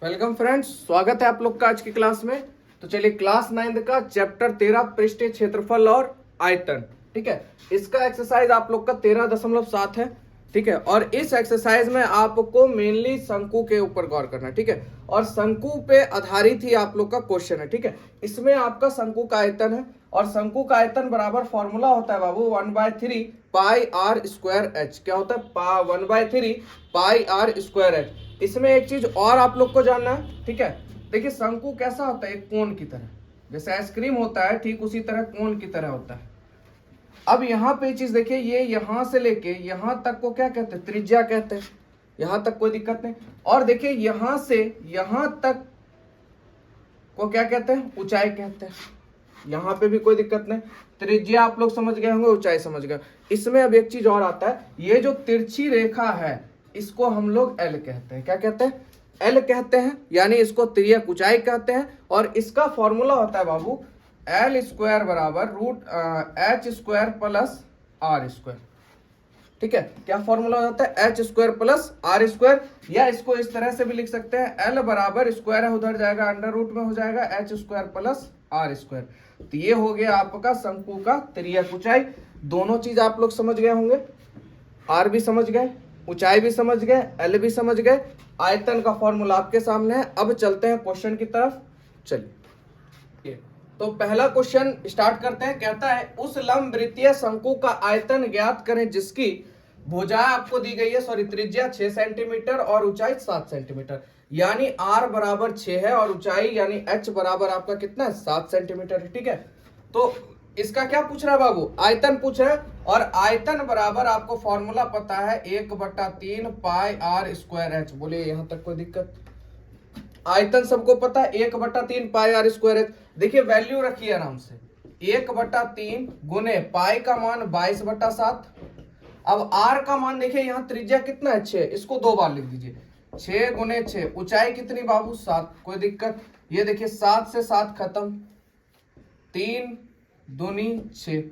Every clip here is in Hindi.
वेलकम फ्रेंड्स, स्वागत है आप लोग का आज की क्लास में। तो चलिए क्लास 9 का चैप्टर 13 पृष्ठीय क्षेत्रफल और आयतन, ठीक है। इसका एक्सरसाइज आप लोग का 13.7 है, ठीक है। और इस एक्सरसाइज में आपको मेनली शंकु के ऊपर गौर करना है, ठीक है। और शंकु पे आधारित ही आप लोग का क्वेश्चन है, ठीक है। इसमें आपका शंकु का आयतन है और शंकु का आयतन बराबर फॉर्मूला होता है बाबू 1/3 पाई आर स्क्वायर एच। क्या होता है? 1/3 पाई आर स्क्वायर एच। इसमें एक चीज और आप लोग को जानना है, ठीक है। देखिए शंकु कैसा होता है, एक कोन की तरह, जैसे आइसक्रीम होता है ठीक उसी तरह कोन की तरह होता है। अब यहाँ पे चीज देखिए, ये यहां से लेके यहां तक को क्या कहते हैं? त्रिज्या कहते हैं। यहां तक कोई दिक्कत नहीं। और देखिए यहां से यहां तक को क्या कहते हैं? ऊंचाई कहते हैं। यहां पे भी कोई दिक्कत नहीं। त्रिज्या आप लोग समझ गए होंगे, ऊंचाई समझ गए। इसमें अब एक चीज और आता है, ये जो तिरछी रेखा है इसको हम लोग एल कहते हैं। क्या कहते हैं? एल कहते हैं, यानी इसको तिर्यक ऊंचाई कहते हैं। और इसका फॉर्मूला होता है बाबू एल स्क्वायर बराबर root H square plus R square, ठीक है। क्या फॉर्मूला होता है? H square plus R square. या इसको इस तरह से भी लिख सकते हैं, एल बराबर स्क्वायर है उधर जाएगा अंडर रूट में हो जाएगा H square plus R square. तो ये हो गया आपका शंकु का तिर्यक ऊंचाई। दोनों चीज आप लोग समझ गए होंगे, आर भी समझ गए, ऊंचाई भी समझ गए, एल भी समझ गए। आयतन का फॉर्मूला आपके सामने है। अब चलते हैं क्वेश्चन की तरफ। चलिए तो पहला क्वेश्चन स्टार्ट करते हैं। कहता है उस लंब वृत्तीय शंकु का आयतन ज्ञात करें जिसकी भुजा आपको दी गई है, सॉरी त्रिज्या 6 सेंटीमीटर और ऊंचाई 7 सेंटीमीटर। यानी आर बराबर 6 है और ऊंचाई यानी एच बराबर आपका कितना है? 7 सेंटीमीटर है, ठीक है। तो इसका क्या पूछ रहा है बाबू? आयतन पूछ रहा है। और आयतन बराबर आपको फॉर्मूला पता है 1/3 पाई आर स्क्वायर एच। बोलिए यहां तक कोई दिक्कत? आयतन सबको पता है 1/3 पाई आर स्क्वायर एच। देखिए वैल्यू रखिए आराम से, 1/3 गुने पाई का मान 22/7। अब आर का मान देखिए, यहाँ त्रिज्या कितना है? 6। इसको 2 बार लिख दीजिए, 6 गुने 6। ऊंचाई कितनी बाबू? 7। कोई दिक्कत? ये देखिए 7 से 7 खत्म, 3 दूनी 6,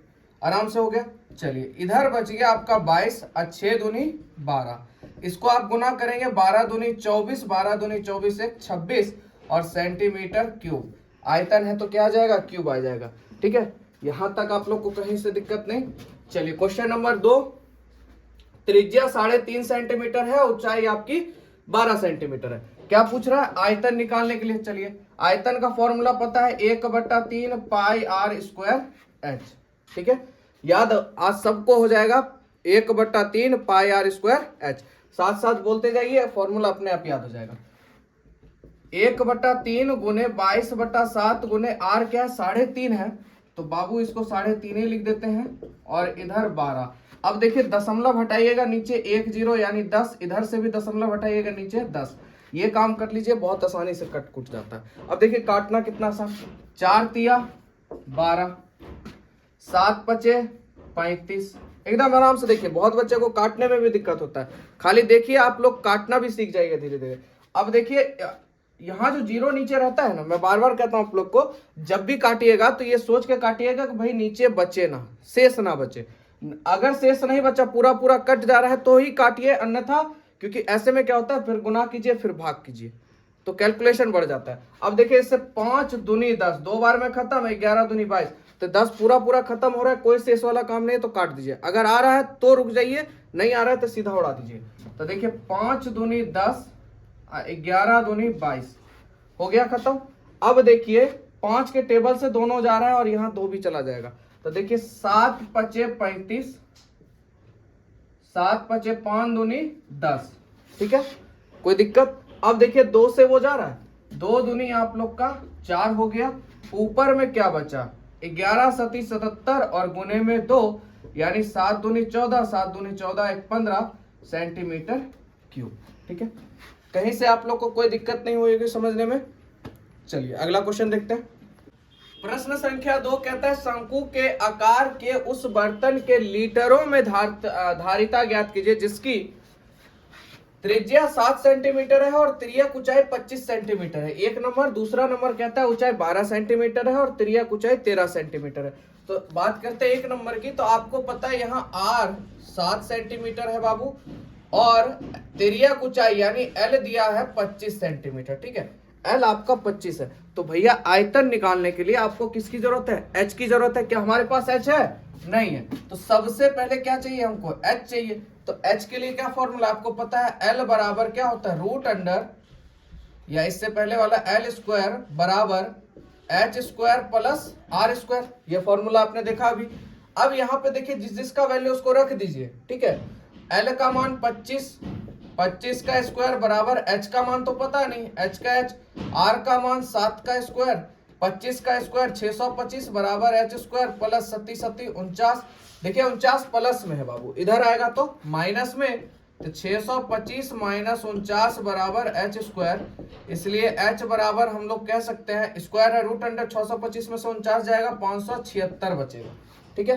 आराम से हो गया। चलिए इधर बच गया आपका 22 और 6 दूनी 12। इसको आप गुना करेंगे, 12 दूनी 24, 12 दूनी 24 एक 26 और सेंटीमीटर क्यूब। आयतन है तो क्या आ जाएगा? क्यूब आ जाएगा, ठीक है। यहां तक आप लोग को कहीं से दिक्कत नहीं। चलिए क्वेश्चन नंबर 2। त्रिज्या 3.5 सेंटीमीटर है, ऊंचाई आपकी 12 सेंटीमीटर है। क्या पूछ रहा है? आयतन निकालने के लिए। चलिए आयतन का फॉर्मूला पता है 1/3 पाई आर स्क्वायर एच, ठीक है। याद आज सबको हो जाएगा 1/3 पाई आर स्क्वायर एच। साथ साथ बोलते जाइए, फॉर्मूला अपने आप याद हो जाएगा। 1/3 गुने 22/7 गुने आर क्या है? 3.5 है। तो बाबू इसको 3.5 ही लिख देते हैं और इधर 12। अब देखिए दशमलव हटाइएगा नीचे 1 0 यानी 10, इधर से भी दशमलव हटाइएगा नीचे 10। ये काम कर लीजिए, बहुत आसानी से कट कुट जाता है। अब देखिए काटना कितना आसान, 4 तिया 12, 7 पचे 35। एकदम आराम से। देखिए बहुत बच्चे को काटने में भी दिक्कत होता है, खाली देखिए आप लोग काटना भी सीख जाइएगा धीरे धीरे। अब देखिए यहाँ जो 0 नीचे रहता है ना, मैं बार बार कहता हूँ आप लोग को, जब भी काटिएगा तो ये सोच के काटिएगा कि भाई नीचे बचे ना, शेष ना बचे। अगर शेष नहीं बचा, पूरा पूरा कट जा रहा है तो ही काटिए, अन्यथा क्योंकि ऐसे में क्या होता है, फिर गुना कीजिए फिर भाग कीजिए तो कैलकुलेशन बढ़ जाता है। अब देखिए इससे 5 दूनी 10, 2 बार में खत्म, 11 दूनी 22, तो 10 पूरा पूरा खत्म हो रहा है, कोई शेष वाला काम नहीं है तो काट दीजिए। अगर आ रहा है तो रुक जाइए, नहीं आ रहा है तो सीधा उड़ा दीजिए। तो देखिए 5 दूनी 10, 11 दूनी 22 हो गया खत्म। अब देखिए 5 के टेबल से दोनों जा रहा है और यहाँ 2 भी चला जाएगा। तो देखिए 7 पचे 35, 7 पचे 5 दूनी 10, ठीक है। कोई दिक्कत? अब देखिए 2 से वो जा रहा है, 2 दूनी आप लोग का 4 हो गया। ऊपर में क्या बचा? 11 सती 77 और गुने में 2 यानी 7 दूनी 14, 7 दूनी 14 एक 15 सेंटीमीटर क्यूब, ठीक है। कहीं से आप लोग को कोई दिक्कत नहीं होगी समझने में। चलिए अगला क्वेश्चन देखते हैं। प्रश्न संख्या 2 कहता है शंकु के आकार के उस बर्तन के लीटरों में धारिता ज्ञात कीजिए जिसकी त्रिज्या 7 सेंटीमीटर है और तिर्यक ऊंचाई 25 सेंटीमीटर है। एक नंबर। दूसरा नंबर कहता है ऊंचाई 12 सेंटीमीटर है और तिर्यक ऊंचाई 13 सेंटीमीटर है। तो बात करते हैं एक नंबर की। तो आपको पता है यहाँ आर 7 सेंटीमीटर है बाबू और तिर्यक ऊंचाई यानी एल दिया है 25 सेंटीमीटर, ठीक है, एल आपका 25 है। तो भैया आयतन निकालने के लिए आपको किसकी जरूरत है, एच की जरूरत है। क्या हमारे पास एच है, नहीं है, तो सबसे पहले क्या चाहिए हमको, एच चाहिए। तो एच के लिए क्या फॉर्मूला आपको पता है, एल बराबर क्या होता है, रूट अंडर या इससे पहले वाला एल स्क्वायर बराबर H square plus R square, ये फॉर्मूला आपने देखा अभी। अब यहाँ पे देखिए जिस जिसका वैल्यू उसको रख दीजिए, ठीक है। एल का मान 25, 25 का स्क्वायर बराबर एच का मान तो पता नहीं, एच का एच, आर का मान 7 का स्क्वायर, 25 का स्क्वायर 625 बराबर एच स्क्वायर प्लस 37 49। देखिए 49 प्लस में है बाबू, इधर आएगा तो माइनस में, तो 625 माइनस 49 बराबर एच स्क्वायर। इसलिए एच बराबर हम लोग कह सकते हैं, स्क्वायर है रूट अंडर 625 में से 49 जाएगा, 576 बचेगा, ठीक है।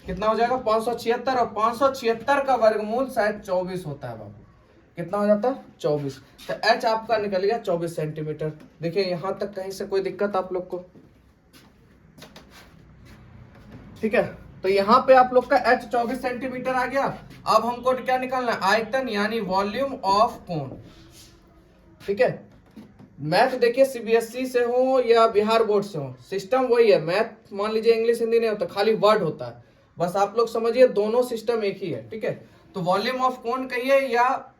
कितना हो जाएगा 576, और 576 का वर्गमूल शायद 24 होता है बाबू। कितना हो जाता है 24। तो एच आपका निकल गया 24 सेंटीमीटर। देखिए यहां तक कहीं से कोई दिक्कत आप लोग को, ठीक है। तो यहाँ पे आप लोग का एच 24 सेंटीमीटर आ गया। अब हमको क्या निकालना है, आयतन यानी वॉल्यूम ऑफ कोन, ठीक है। मैथ देखिए सीबीएसई से हो या बिहार बोर्ड से हो, सिस्टम वही है। मैथ मान लीजिए इंग्लिश हिंदी नहीं होता, खाली वर्ड होता है, बस आप लोग समझिए दोनों सिस्टम एक ही है, ठीक है। तो वॉल्यूम ऑफ कोन कहिए या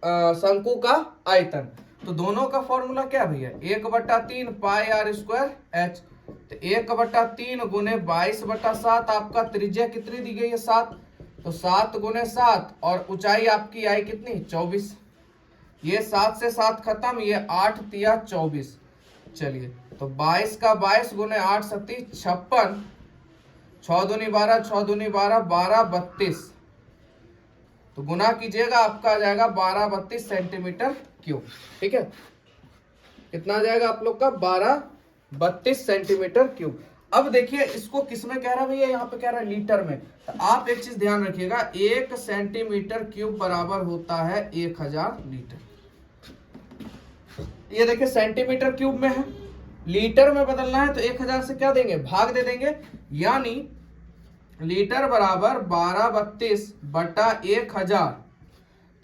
शंकु का आयतन, तो दोनों का फॉर्मूला क्या भैया, 1/3 पाई आर स्क्वायर एच। तो 1/3 गुने 22/7, आपका त्रिज्या कितनी दी गई है 7, तो 7 गुने 7, और ऊंचाई आपकी आई कितनी 24। ये 7 से 7 खत्म, ये 8 तिया 24। चलिए तो 22 का 22 गुने 8 सत्ती 56, 6 दूनी 12, 6 दूनी 12, 12 32, तो गुना कीजिएगा आपका आ जाएगा 12 32 सेंटीमीटर क्यूब, ठीक है। कितना आ जाएगा आप लोग का 12 32 सेंटीमीटर क्यूब। अब देखिए इसको किस में कह रहा है भैया, यहाँ पे कह रहा है लीटर में। तो आप एक चीज ध्यान रखिएगा, 1 सेंटीमीटर क्यूब बराबर होता है 1000 लीटर। ये देखिए सेंटीमीटर क्यूब में है, लीटर में बदलना है तो 1000 से क्या देंगे, भाग दे देंगे, यानी लीटर बराबर 1232/1000।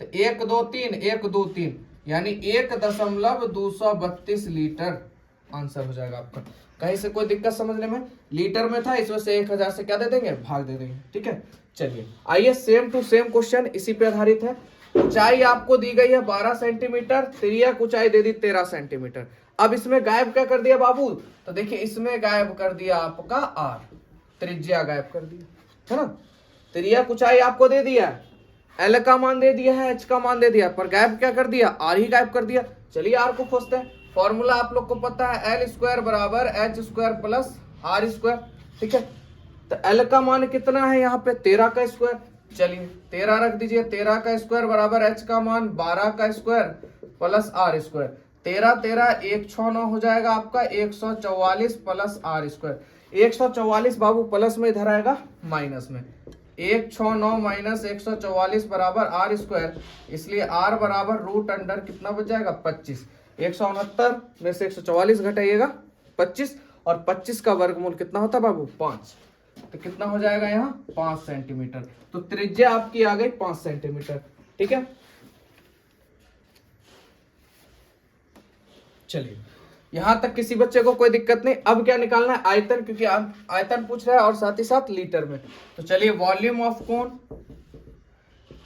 तो 1 2 3 1 2 3 यानी 1.232 लीटर आंसर हो जाएगा आपका। कहीं से कोई दिक्कत समझने में, लीटर में था इस वजह से 1000 से क्या दे देंगे, भाग दे देंगे, ठीक है। चलिए आइए सेम टू सेम क्वेश्चन इसी पे आधारित है। ऊंचाई आपको दी गई है 12 सेंटीमीटर, तिर्यक ऊंचाई दे दी 13 सेंटीमीटर। अब इसमें गायब क्या कर दिया बाबू, तो देखिए इसमें गायब कर दिया आपका आर, त्रिज्या गायब कर दिया, है ना। तिर्यक ऊंचाई आपको दे दिया, एल का मान दे दिया है, एच का मान दे दिया, पर गायब क्या कर दिया, आर ही गायब कर दिया। चलिए आर को खोजते हैं। फॉर्मूला आप लोग को पता है, एल स्क्वायर बराबर H square plus R square, ठीक है। तो एल का मान कितना है यहाँ पे 13 का स्क्वायर, चलिए 13 रख दीजिए, 13 का स्क्वायर बराबर एच का मान 12 का स्क्वायर प्लस आर स्क्वायर। 13 13 169 हो जाएगा आपका 144 प्लस आर स्क्वायर। 144 बाबू प्लस में इधर आएगा माइनस में, 169 माइनस 144 बराबर आर स्क्वायर, इसलिए आर बराबर रूट अंडर कितना बच जाएगा 25। 169 में से 144 घटाइएगा 25, और 25 का वर्गमूल कितना होता है बाबू 5, तो कितना हो जाएगा यहाँ 5 सेंटीमीटर। तो त्रिज्या आपकी आ गई 5 सेंटीमीटर, ठीक है। चलिए यहां तक किसी बच्चे को कोई दिक्कत नहीं। अब क्या निकालना है, आयतन, क्योंकि आयतन पूछ रहा है और साथ ही साथ लीटर में। तो चलिए volume of cone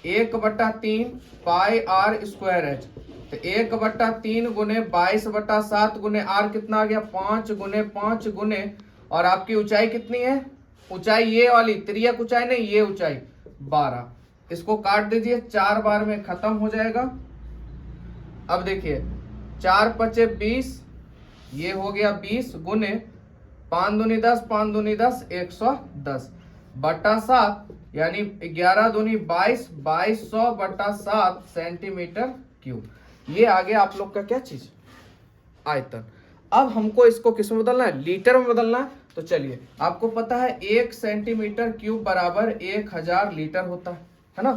1/3 pi R square H, तो 1/3 गुने 22/7 गुने आर कितना आ गया 5 गुने 5 गुने, और आपकी ऊंचाई कितनी है, ऊंचाई ये वाली तिर्यक ऊंचाई नहीं, ये ऊंचाई 12, इसको काट दीजिए 4 बार में खत्म हो जाएगा। अब देखिए 4 पचे 20, ये हो गया 20 गुने 5 दूनी 10, 5 दूनी 10, 110 बटा 7, यानी 11 दूनी 22, 2200/7 सेंटीमीटर क्यूब। ये आ गया आप लोग का क्या चीज, आयतन। अब हमको इसको किस में बदलना है, लीटर में बदलना है। तो चलिए आपको पता है 1 सेंटीमीटर क्यूब बराबर 1000 लीटर होता है ना।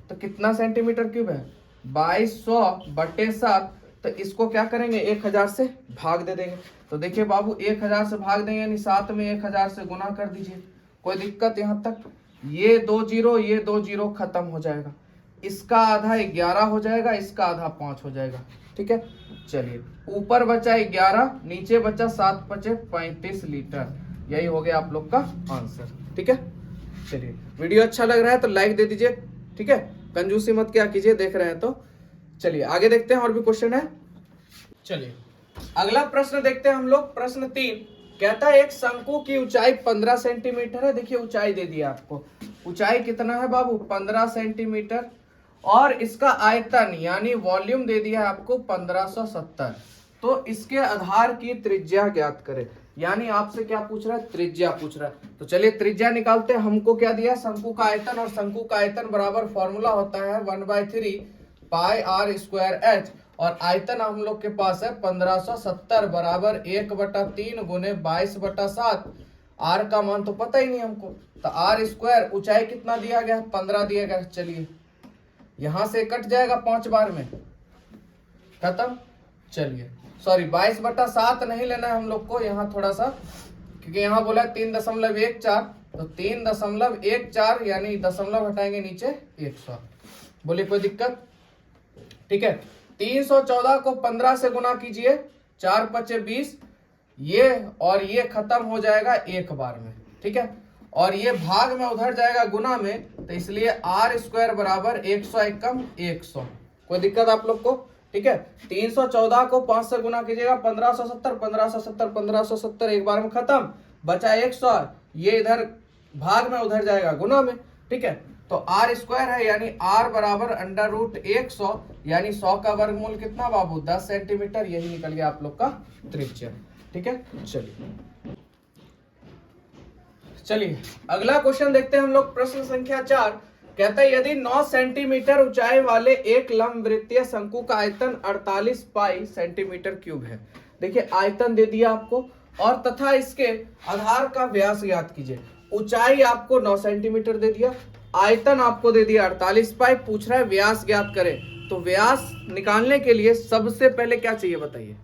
तो कितना सेंटीमीटर क्यूब है 2200/7, तो इसको क्या करेंगे 1000 से भाग दे देंगे। तो देखिए बाबू 1000 से भाग देंगे यानी साथ में 1000 से गुना कर दीजिए, कोई दिक्कत यहाँ तक। ये 2 जीरो, ये 2 जीरो खत्म हो जाएगा, इसका आधा 11 हो जाएगा, इसका आधा 5 हो जाएगा। ठीक है, चलिए ऊपर बचा 11, नीचे बचा 7 पचे 35 लीटर। यही हो गया आप लोग का आंसर। ठीक है, चलिए वीडियो अच्छा लग रहा है तो लाइक दे दीजिए। ठीक है, कंजूसी मत क्या कीजिए, देख रहे हैं तो। चलिए आगे देखते हैं, और भी क्वेश्चन है। चलिए अगला प्रश्न देखते हैं हम लोग। प्रश्न 3 कहता है एक शंकु की ऊंचाई 15 सेंटीमीटर है। देखिए ऊंचाई दे दिया आपको, ऊंचाई कितना है बाबू 15 सेंटीमीटर, और इसका आयतन यानी वॉल्यूम दे दिया है आपको 1570। तो इसके आधार की त्रिज्या ज्ञात करें। यानी आपसे क्या पूछ रहा है, त्रिज्या पूछ रहा है। तो चलिए त्रिज्या निकालते हैं। हमको क्या दिया, शंकु का आयतन, और शंकु का आयतन बराबर फॉर्मूला होता है 1/3 पाई आर स्क्वायर एच, और आयतन हम लोग के पास है 1570 बराबर 1/3 गुने 22/7। आर का मान तो पता ही नहीं हमको, तो आर स्क्वायर ऊंचाई कितना दिया गया, 15 दिया गया। चलिए यहां से कट जाएगा 5 बार में, खत्म। चलिए सॉरी 22/7 नहीं लेना है हम लोग को यहाँ थोड़ा सा, क्योंकि यहाँ बोला 3.14, तो 3.14 यानी दशमलव हटाएंगे नीचे 100। बोलिए कोई दिक्कत? ठीक है, 314 को 15 से गुना कीजिए, 4 पचे 20, ये और ये खत्म हो जाएगा एक बार में। ठीक है, और ये भाग में उधर जाएगा गुना में, तो इसलिए आर स्क्वायर बराबर 100 एकम 100। कोई दिक्कत आप लोग को? ठीक है, 314 को 5 से गुना कीजिएगा, 1570, 1570, 1570 एक बार में खत्म, बचा 100, ये इधर भाग में उधर जाएगा गुना में। ठीक है, तो आर स्क्वायर है यानी आर बराबर √100, यानी 100 का वर्गमूल कितना बाबू 10 सेंटीमीटर। यही निकल गया आप लोग का त्रिज्या। ठीक है, चलिए अगला क्वेश्चन देखते हैं हम लोग। प्रश्न संख्या 4 कहता है यदि 9 सेंटीमीटर ऊंचाई वाले एक लंबवृत्तीय शंकु का आयतन 48 पाई सेंटीमीटर क्यूब है। देखिए आयतन दे दिया आपको, और तथा इसके आधार का व्यास ज्ञात कीजिए। ऊंचाई आपको 9 सेंटीमीटर दे दिया, आयतन आपको दे दिया 48 पाई, पूछ रहा है व्यास ज्ञात करें। तो व्यास निकालने के लिए सबसे पहले क्या चाहिए बताइए?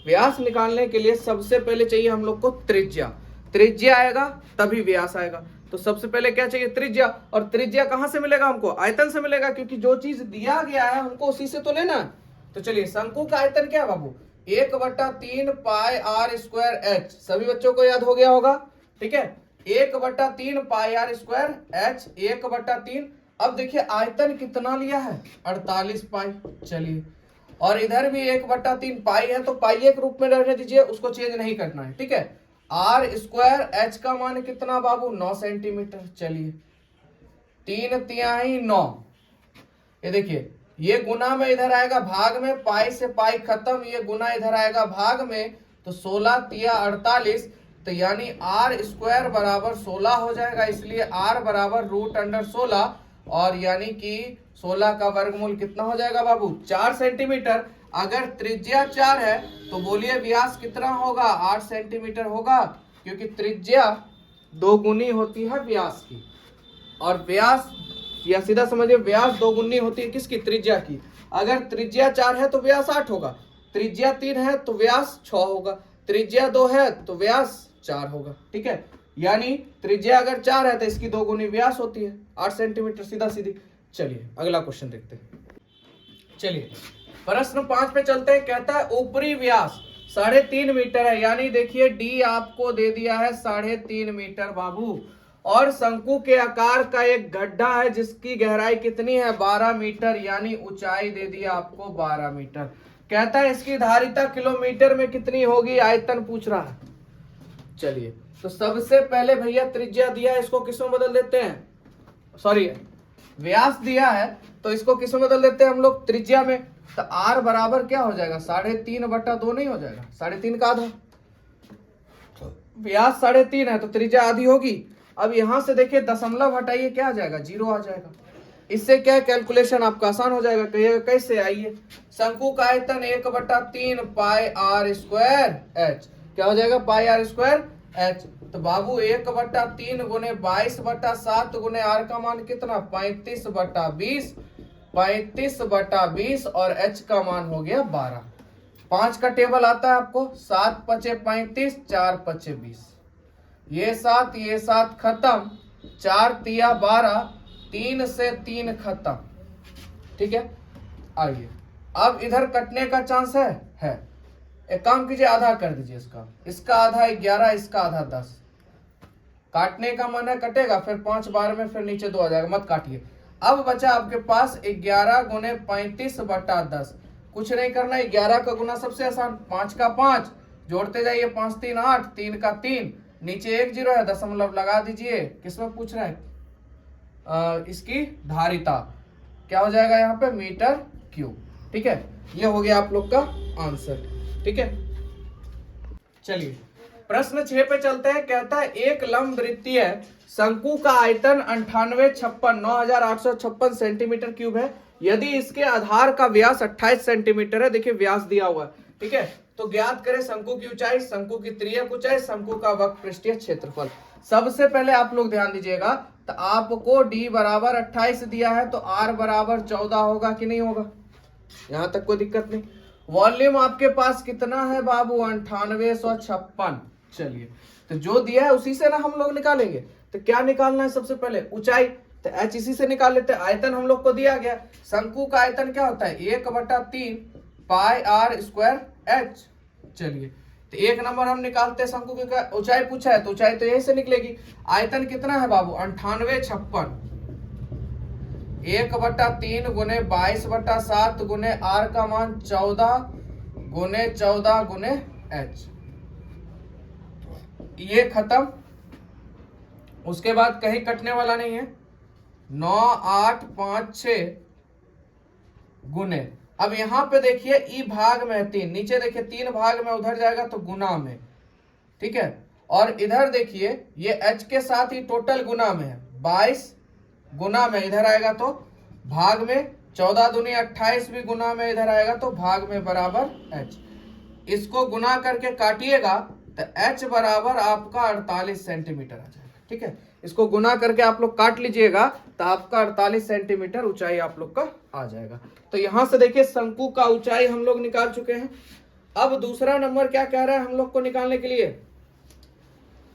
व्यास निकालने के लिए सबसे पहले चाहिए हम लोग को त्रिज्या। त्रिज्या आएगा तभी व्यास आएगा। तो सबसे पहले क्या चाहिए? त्रिज्या। और त्रिज्या कहां से मिलेगा हमको? आयतन से मिलेगा, क्योंकि जो चीज दिया गया है हमको उसी से तो लेना है। तो चलिए शंकु का आयतन क्या है बाबू? 1/3 पाई आर स्क्वायर एच। सभी बच्चों को याद हो गया होगा। ठीक है, 1/3 पाई आर स्क्वायर एच, 1/3। अब देखिए आयतन कितना लिया है? 48 पाई। चलिए, और इधर भी 1/3 पाई है, तो पाई एक रूप में रहने दीजिए, उसको चेंज नहीं करना है। ठीक है, आर स्क्वायर एच का मान कितना बाबू 9 सेंटीमीटर। चलिए 3 तिहाई 9, ये देखिए ये गुना में इधर आएगा भाग में, पाई से पाई खत्म, ये गुना इधर आएगा भाग में, तो 16 तिया 48, तो यानी आर स्क्वायर बराबर 16 हो जाएगा। इसलिए आर बराबर √16, और यानी कि 16 का वर्गमूल कितना हो जाएगा बाबू 4 सेंटीमीटर। अगर त्रिज्या 4 है तो बोलिए व्यास कितना होगा? 8 सेंटीमीटर होगा, क्योंकि त्रिज्या 2 गुनी होती है व्यास की, और व्यास या सीधा समझिए व्यास 2 गुनी होती है किसकी? त्रिज्या की। अगर त्रिज्या 4 है तो व्यास 8 होगा, त्रिज्या 3 है तो व्यास 6 होगा, त्रिज्या 2 है तो व्यास 4 होगा। ठीक है, यानी त्रिज्या अगर 4 है तो इसकी 2 गुनी व्यास होती है 8 सेंटीमीटर, सीधा सीधी। चलिए अगला क्वेश्चन देखते हैं। चलिए प्रश्न 5 पे चलते हैं। कहता है ऊपरी व्यास 3.5 मीटर है, यानी देखिए डी आपको दे दिया है 3.5 मीटर बाबू, और शंकु के आकार का एक गड्ढा है जिसकी गहराई कितनी है? 12 मीटर, यानी ऊंचाई दे दिया आपको 12 मीटर। कहता है इसकी धारिता किलोमीटर में कितनी होगी? आयतन पूछ रहा है। चलिए तो सबसे पहले भैया त्रिज्या दिया है, इसको किसमें बदल देते हैं? सॉरी व्यास दिया है तो इसको किसमें बदल देते हैं हम लोग? त्रिज्या में। तो आर बराबर क्या हो जाएगा? 3.5/2 नहीं हो जाएगा? 3.5 का आधा, व्यास 3.5 है तो त्रिज्या आधी होगी। अब यहां से देखिए दशमलव हटाइए, क्या आ जाएगा? 0 आ जाएगा। इससे क्या कैलकुलेशन आपका आसान हो जाएगा। कहिएगा कैसे? आइए, शंकु का आयतन 1/3 पाई आर स्क्वायर एच, क्या हो जाएगा? पाई आर स्क्वायर एच। तो बाबू 1/3 गुने 22/7 गुने आर का मान कितना? 35/20, 35/20, और एच का मान हो गया 12। 5 का टेबल आता है आपको, 7 पचे 35, 4 पचे 20, ये 7 खत्म, 4 तिया 12, 3 से 3 खत्म, ठीक है, आइए अब इधर कटने का चांस है। एक काम कीजिए, आधा कर दीजिए इसका आधा 11, इसका आधा 10। काटने का मन है कटेगा, फिर 5 बार में फिर नीचे 2 आ जाएगा, मत काटिए। अब बचा आपके पास 11 गुने 35 बटा 10। कुछ नहीं करना, 11 का गुना सबसे आसान, 5 का 5 जोड़ते जाइए, 5 3 8, 3 का 3, नीचे 1 0 है, दशमलव लगा दीजिए। किसमें पूछ रहा है? इसकी धारिता क्या हो जाएगा यहाँ पे? Metre cube. ठीक है, ये हो गया आप लोग का आंसर। ठीक है, चलिए प्रश्न 6 पे चलते हैं। कहता है एक लंब वृत्तीय शंकु का आयतन 9856 सेंटीमीटर क्यूब है। यदि इसके आधार का व्यास 28 सेंटीमीटर है, देखिए व्यास दिया हुआ है। ठीक है, तो ज्ञात करें शंकु की ऊंचाई, शंकु की तिर्यक ऊंचाई, शंकु का वक्र पृष्ठीय क्षेत्रफल। सबसे पहले आप लोग ध्यान दीजिएगा, तो आपको d बराबर 28 दिया है, तो r बराबर 14 होगा कि नहीं होगा? यहां तक कोई दिक्कत नहीं। वॉल्यूम आपके पास कितना है बाबू? 9856। चलिए, तो जो दिया है उसी से ना हम लोग निकालेंगे। तो क्या निकालना है सबसे पहले? ऊंचाई, तो h इसी से निकाल लेते हैं। आयतन हम लोग को दिया गया, शंकु का आयतन क्या होता है? 1/3 पाई r स्क्वायर h। चलिए, तो 1 नंबर हम निकालते हैं। शंकु की ऊंचाई पूछा है, तो ऊंचाई तो यही से निकलेगी। आयतन कितना है बाबू? 9856। 1/3 गुने 22/7 गुने r का मान 14 गुने 14 गुने h। ये खत्म। उसके बाद कहीं कटने वाला नहीं है। 9 8 5 6 गुने, अब यहां पे देखिए ई भाग में है 3, नीचे देखिए 3 भाग में, उधर जाएगा तो गुना में। ठीक है, और इधर देखिए ये h के साथ ही टोटल गुना में है, 22 गुना में इधर आएगा तो भाग में, 14 दूनी 28 भी गुना में इधर आएगा तो भाग में बराबर h। इसको गुना करके काटिएगा तो h बराबर आपका 48 सेंटीमीटर आ जाएगा। ठीक है, इसको गुना करके आप लोग काट लीजिएगा तो आपका 48 सेंटीमीटर ऊंचाई आप लोग का आ जाएगा। तो यहां से देखिए शंकु का ऊंचाई हम लोग निकाल चुके हैं। अब दूसरा नंबर क्या कह रहा है हम लोग को निकालने के लिए?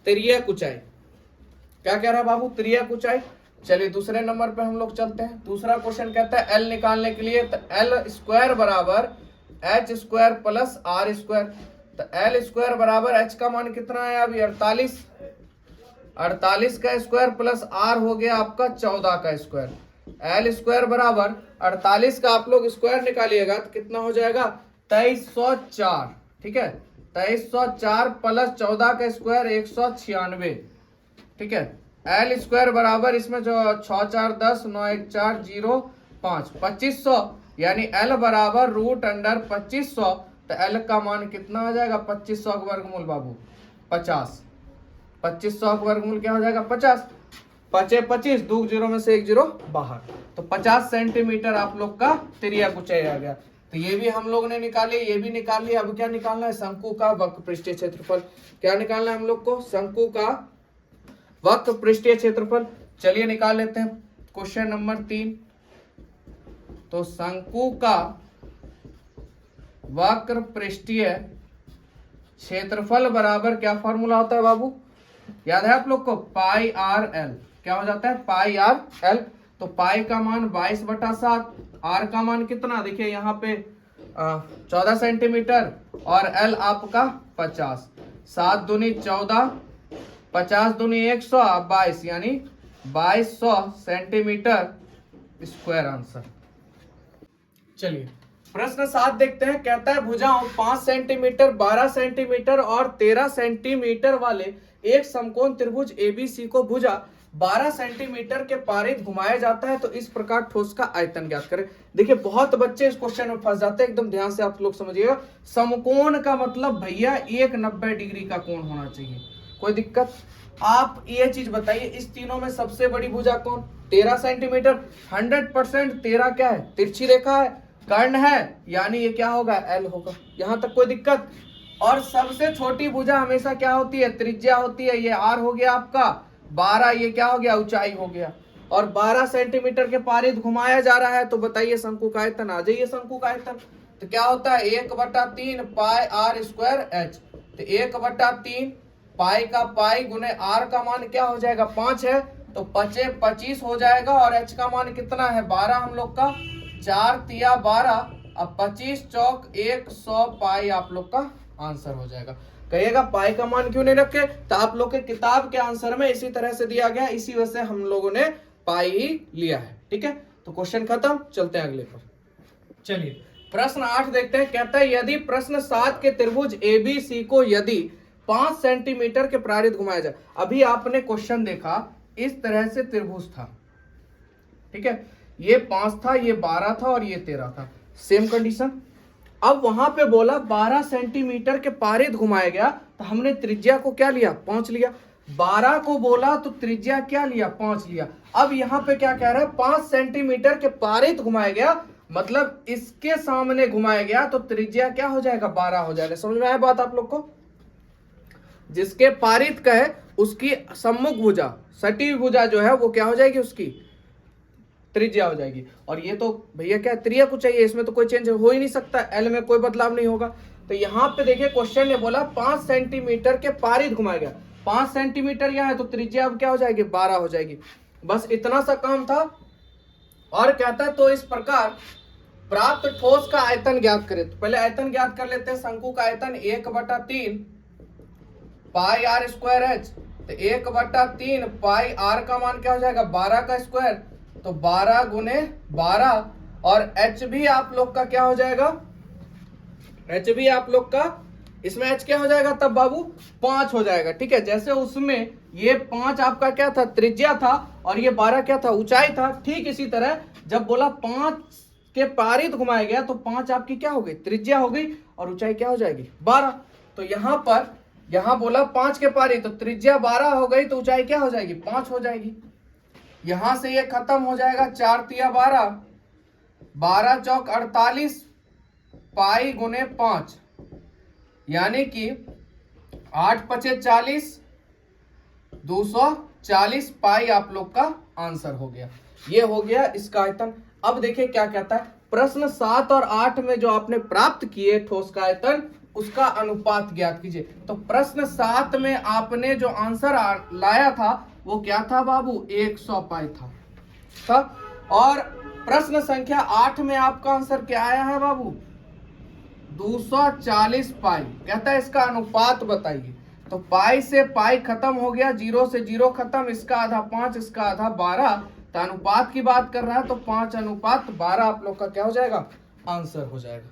तिर्यक ऊंचाई। क्या कह रहा है बाबू? तिर्यक ऊंचाई। चलिए दूसरे नंबर पे हम लोग चलते हैं। दूसरा क्वेश्चन कहता है एल निकालने के लिए, तो एल स्क्वायर बराबर H square plus R square. तो एल स्क्वायर बराबर एच का मान कितना है अभी? 48। 48 का स्क्वायर प्लस आर हो गया आपका 14 का स्क्वायर। एल स्क्वायर बराबर 48 का आप लोग स्क्वायर निकालिएगा तो कितना हो जाएगा? 2304। ठीक है, 2304 प्लस 14 का स्क्वायर 196। ठीक है, एल स्क्वायर बराबर इसमें जो 6 4 10 9 1 4 0 5 2500, यानी एल बराबर √2500। तो एल का मान कितना आ जाएगा? 2500 का वर्गमूल बाबू 50। 2500 का वर्गमूल क्या हो जाएगा? 50। 5 25, 2 0 में से 1 0 बाहर, तो 50 सेंटीमीटर आप लोग का तिर्यक ऊंचाई आ गया। तो ये भी हम लोग ने निकाली, ये भी निकाल लिया। अब क्या निकालना है? शंकु का वक्र पृष्ठीय क्षेत्रफल। क्या निकालना है हम लोग को? शंकु का वक्र पृष्ठीय क्षेत्रफल। चलिए निकाल लेते हैं। क्वेश्चन नंबर 3, तो शंकु का वक्र पृष्ठीय क्षेत्रफल बराबर क्या फॉर्मूला होता है बाबू? याद है आप लोग को? पाई आर एल। क्या हो जाता है? पाई आर एल। तो पाई का मान 22/7, आर का मान कितना? देखिए यहाँ पे 14 सेंटीमीटर और एल आपका 50। 7 दूनी 14, 50 दूनी 100, 22, यानी 2200 सेंटीमीटर स्क्वायर आंसर। चलिए प्रश्न 7 देखते हैं। कहता है भुजाओं 5 सेंटीमीटर, 12 सेंटीमीटर और 13 सेंटीमीटर वाले एक समकोण त्रिभुज एबीसी को भुजा 12 सेंटीमीटर के पारित घुमाया जाता है, तो इस प्रकार ठोस का आयतन ज्ञात करें। देखिए बहुत बच्चे इस क्वेश्चन में फंस जाते हैं, एकदम ध्यान से आप लोग समझिएगा। समकोण का मतलब भैया एक 90 डिग्री का कोण होना चाहिए। कोई दिक्कत? आप ये चीज बताइए, इस तीनों में सबसे बड़ी भुजा कौन? 13 सेंटीमीटर। 100% 13 क्या है? तिरछी रेखा है, कर्ण है, यानी ये क्या होगा? एल होगा। यहां तक कोई दिक्कत? और सबसे छोटी भुजा हमेशा क्या होती है? त्रिज्या होती है। ये आर हो गया आपका 12, ये क्या हो गया? ऊंचाई हो गया। और 12 सेंटीमीटर के पारित घुमाया जा रहा है, तो बताइए शंकु का आयतन। आ जाइए शंकु का आयतन। तो क्या होता है? 1/3 पाई आर स्क्वायर एच। तो 1/3 पाई का पाई गुने आर का मान क्या हो जाएगा? 5 है, तो 5 25 हो जाएगा। और एच का मान कितना है? 12 हम लोग का 4 तिया 12, अब 25 चौक 100 पाई आप लोग का आंसर हो जाएगा। कहिएगा पाई का मान क्यों नहीं रखे, तो आप लोग के किताब के आंसर में इसी तरह से दिया गया, इसी वजह से हम लोगों ने पाई ही लिया है। ठीक है, तो क्वेश्चन खत्म, चलते हैं अगले पर। चलिए प्रश्न 8 देखते हैं। कहता है यदि प्रश्न 7 के त्रिभुज ABC को यदि 5 सेंटीमीटर के प्रारित घुमाया जाए। अभी आपने क्वेश्चन देखा, इस तरह से त्रिभुज था, ठीक है, ये 5 था, ये 12 था और ये 13 था, सेम कंडीशन। अब वहां पे बोला 12 सेंटीमीटर के पारित घुमाया गया, तो हमने त्रिज्या को क्या लिया, 5 लिया। 12 को बोला तो त्रिज्या क्या लिया, 5 लिया। अब यहाँ पे क्या कह रहा है, 5 सेंटीमीटर के पारित घुमाया गया, मतलब इसके सामने घुमाया गया, तो त्रिज्या क्या हो जाएगा, 12 हो जाएगा। समझ में आया बात आप लोग को? जिसके पारित का है उसकी सम्मुख भुजा, सटी भुजा जो है वो क्या हो जाएगी, उसकी त्रिज्या हो जाएगी। और ये तो भैया क्या त्रिज्या को चाहिए, इसमें तो कोई चेंज हो ही नहीं सकता, एल में कोई बदलाव नहीं होगा। तो यहाँ पे देखिए क्वेश्चन ने बोला 5 सेंटीमीटर के पारित घुमाया गया, 5 सेंटीमीटर यहाँ है, तो त्रिज्या अब क्या हो जाएगी, 12 हो जाएगी। बस इतना सा काम था। और कहता है तो इस प्रकार प्राप्त ठोस का आयतन ज्ञात करें। तो पहले आयतन ज्ञात कर लेते हैं। शंकु का आयतन 1/3 पाई आर स्क्वायर एच, तो 1/3 पाई आर का मान क्या हो जाएगा, 12 का स्क्वायर, तो 12 गुने 12, और एच भी आप लोग का क्या हो जाएगा, एच भी आप लोग का, इसमें एच क्या हो जाएगा तब बाबू, 5 हो जाएगा। ठीक है, जैसे उसमें ये 5 आपका क्या था, त्रिज्या था, और ये 12 क्या था, ऊंचाई था। ठीक इसी तरह जब बोला 5 के पारित घुमाया गया, तो 5 आपकी क्या हो गई, त्रिज्या हो गई, और ऊंचाई क्या हो जाएगी, 12। तो यहां पर यहां बोला 5 के पारित, तो त्रिज्या 12 हो गई, तो ऊंचाई क्या हो जाएगी, 5 हो जाएगी। यहां से ये खत्म हो जाएगा, 4 तिया 12, 12 चौक 48 पाई गुने 5, यानी कि 8 पचे 40, 240 पाई आप लोग का आंसर हो गया। ये हो गया इसका आयतन। अब देखिए क्या कहता है, प्रश्न 7 और 8 में जो आपने प्राप्त किए ठोस का आयतन, उसका अनुपात ज्ञात कीजिए। तो प्रश्न 7 में आपने जो आंसर लाया था वो क्या था बाबू, 100 पाई था। और प्रश्न संख्या 8 में आपका आंसर क्या आया है बाबू, 240 पाई। कहता है इसका अनुपात बताइए। तो पाई से पाई खत्म हो गया, 0 से 0 खत्म, इसका आधा 5, इसका आधा 12, तो अनुपात की बात कर रहा है, तो 5:12 आप लोग का क्या हो जाएगा, आंसर हो जाएगा।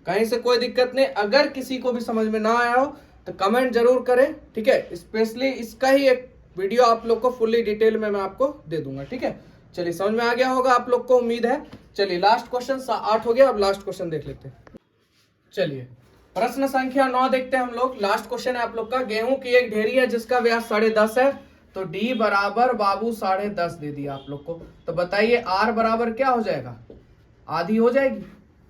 कहीं से कोई दिक्कत नहीं। अगर किसी को भी समझ में ना आया हो तो कमेंट जरूर करें, ठीक है। स्पेशली इसका ही एक वीडियो आप लोग को फुल्ली डिटेल में मैं आपको दे दूंगा, ठीक है। चलिए समझ में आ गया होगा आप लोग को, उम्मीद है। चलिए लास्ट क्वेश्चन 8 हो गया, अब लास्ट क्वेश्चन देख लेते हैं। चलिए प्रश्न संख्या 9 देखते हैं हम लोग। लास्ट क्वेश्चन है आप लोग का, गेहूं की एक ढेरी है जिसका व्यास 10.5 है, तो डी बराबर बाबू 10.5 दे दिया आप लोग को। तो बताइए आर बराबर क्या हो जाएगा, आधी हो जाएगी,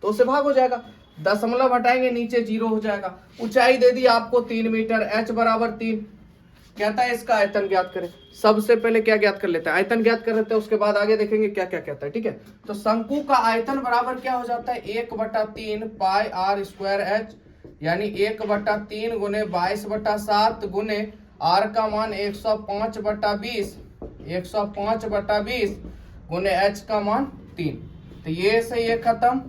तो उससे भाग हो जाएगा, दशमलव हटाएंगे नीचे 0 हो जाएगा। ऊंचाई दे दी आपको 3 मीटर, एच बराबर 3। कहता है इसका आयतन ज्ञात करें। सबसे पहले क्या ज्ञात कर लेते हैं, आयतन ज्ञात कर लेते हैं, उसके बाद आगे देखेंगे क्या क्या कहता है, ठीक है। तो शंकु का आयतन बराबर क्या हो जाता है, 1/3 पाई आर स्क्वायर एच, यानी 1/3 गुने 22/7 गुने आर का मान 105/20, 105/20 गुने एच का मान 3। तो ये से ये खत्म,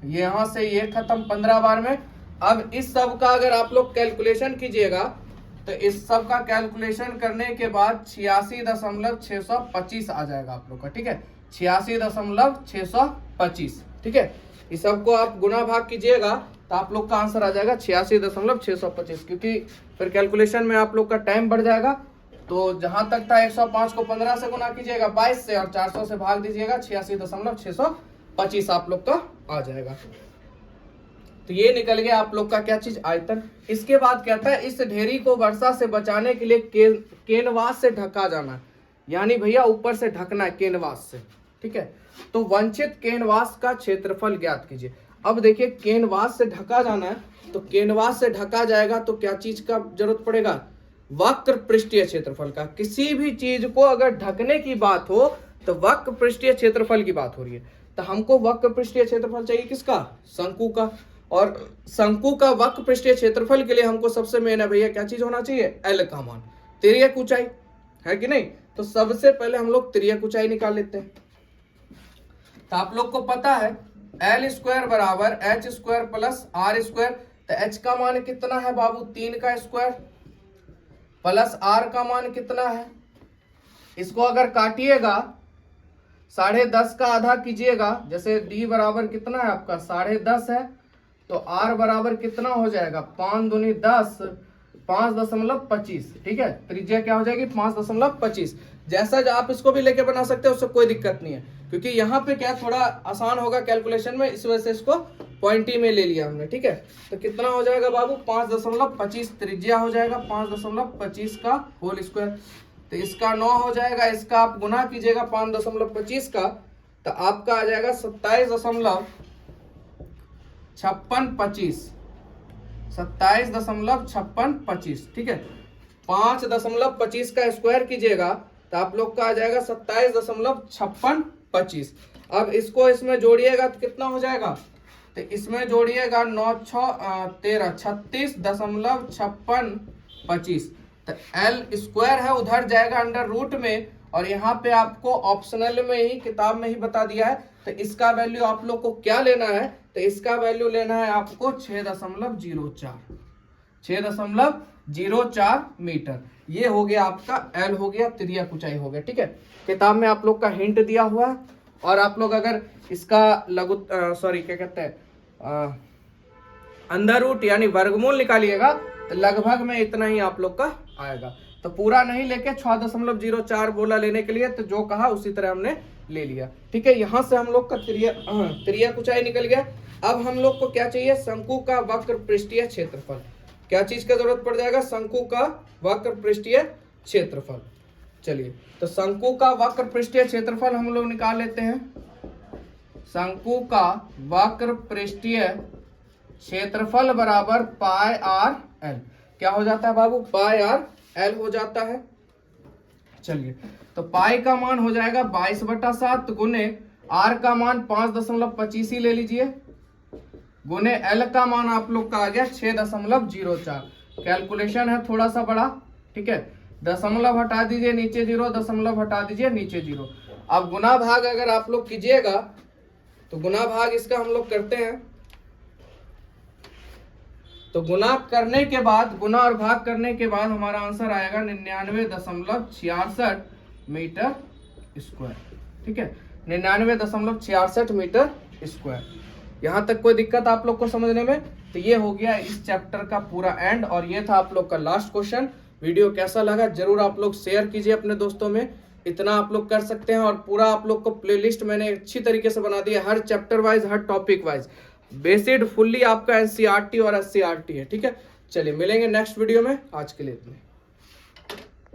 यहां से ये खत्म 15 बार में। अब इस सब का अगर आप लोग कैलकुलेशन कीजिएगा, तो इस सब का कैलकुलेशन करने के बाद 86.625 आ जाएगा आप लोग का, ठीक है। 86.625, ठीक है। इस सब को आप गुना भाग कीजिएगा तो आप लोग का आंसर आ जाएगा 86.625, क्योंकि फिर कैलकुलेशन में आप लोग का टाइम बढ़ जाएगा। तो जहां तक था 105 को 15 से गुना कीजिएगा 22 से, और 400 से भाग दीजिएगा, 86.625 आप लोग का आ जाएगा। तो ये निकल गया आप लोग का क्या चीज, आयतन। इसके बाद कहता है इस ढेरी को वर्षा से बचाने के लिए केनवास से ढका जाना, यानी भैया ऊपर से ढकना है केनवास से, ठीक है। तो वंचित केनवास का क्षेत्रफल ज्ञात कीजिए। अब देखिए केनवास से ढका जाना है, तो केनवास से ढका जाएगा तो क्या चीज का जरूरत पड़ेगा, वक्र पृष्ठीय क्षेत्रफल का। किसी भी चीज को अगर ढकने की बात हो तो वक्र पृष्ठीय क्षेत्रफल की बात हो रही है। तो हमको वक्र पृष्ठीय क्षेत्रफल चाहिए किसका, शंकु का। और शंकु का वक्र पृष्ठीय क्षेत्रफल के लिए हमको सबसे मेन है भैया क्या चीज होना चाहिए, एल का मान, तिर्यक ऊंचाई है कि नहीं। तो सबसे पहले हम लोग तिर्यक ऊंचाई निकाल लेते हैं। तो आप लोग को पता है एल स्क्वायर बराबर H square plus R square. तो एच का मान कितना है बाबू 3 का स्क्वायर प्लस आर का मान कितना है, इसको अगर काटिएगा 10.5 का आधा कीजिएगा, जैसे डी बराबर कितना है आपका 10.5 है, तो आर बराबर कितना हो जाएगा 5 दूनी 10 5.25। ठीक है, त्रिज्या क्या हो जाएगी 5.25। जैसा आप इसको भी लेके बना सकते हो, उससे कोई दिक्कत नहीं है, क्योंकि यहाँ पे क्या थोड़ा आसान होगा कैलकुलेशन में, इस वजह से इसको पॉइंटी में ले लिया हमने। ठीक है, तो कितना हो जाएगा बाबू 5.25 त्रिज्या हो जाएगा 5.25 का होल स्क्वायर। तो इसका 9 हो जाएगा, इसका आप गुना कीजिएगा 5.25 का, तो आपका आ जाएगा 27.56। ठीक है, 5.25 का स्क्वायर कीजिएगा तो आप लोग का आ जाएगा 27.56। अब इसको इसमें जोड़िएगा तो कितना हो जाएगा, तो इसमें जोड़िएगा 9 6 13 36.56। तो एल स्क्वायर है उधर जाएगा अंडर रूट में, और यहाँ पे आपको ऑप्शनल में ही किताब में ही बता दिया है। तो इसका वैल्यू आप लोग को क्या लेना है, तो इसका वैल्यू लेना है आपको 6.04 मीटर। ये हो गया आपका एल हो गया, तिर्यक ऊंचाई हो गया। ठीक है, किताब में आप लोग का हिंट दिया हुआ है, और आप लोग अगर इसका क्या कहते हैं अंडर रूट यानी वर्गमूल निकालिएगा तो लगभग में इतना ही आप लोग का आएगा। तो पूरा नहीं लेके 6.04 बोला लेने के लिए, तो जो कहा उसी तरह हमने ले लिया। ठीक है, यहां से हम लोग का तिर्यक ऊंचाई निकल गया। अब हम लोग को क्या चाहिए, शंकु का वक्र पृष्ठीय क्षेत्रफल। क्या चीज का जरूरत पड़ जाएगा, शंकु का वक्र पृष्ठीय क्षेत्रफल। चलिए, तो शंकु का वक्र पृष्ठीय क्षेत्रफल हम लोग निकाल लेते हैं। शंकु का वक्र पृष्ठीय क्षेत्रफल बराबर पाई आर एल। क्या हो जाता है बाबू, पाई आर एल हो जाता है। चलिए, तो पाई का मान हो जाएगा 22/7 गुने आर का मान 5.25 ही ले लीजिए, गुने एल का मान आप लोग का आ गया 6.04। कैलकुलेशन है थोड़ा सा बड़ा। ठीक है, दशमलव हटा दीजिए नीचे 0, दशमलव हटा दीजिए नीचे 0। अब गुना भाग अगर आप लोग कीजिएगा तो गुना भाग इसका हम लोग करते हैं, तो गुना करने के बाद, गुना और भाग करने के बाद हमारा आंसर आएगा 99.66 मीटर स्क्वायर। ठीक है, 99.66 मीटर स्क्वायर। यहां तक कोई दिक्कत आप लोग को समझने में? तो ये हो गया इस चैप्टर का पूरा एंड, और ये था आप लोग का लास्ट क्वेश्चन। वीडियो कैसा लगा जरूर आप लोग शेयर कीजिए अपने दोस्तों में, इतना आप लोग कर सकते हैं। और पूरा आप लोग को प्लेलिस्ट मैंने अच्छी तरीके से बना दिया, हर चैप्टर वाइज, हर टॉपिक वाइज, बेसिड फुल्ली आपका एनसीईआरटी और एससीईआरटी है। ठीक है, चलिए मिलेंगे नेक्स्ट वीडियो में, आज के लिए इतने।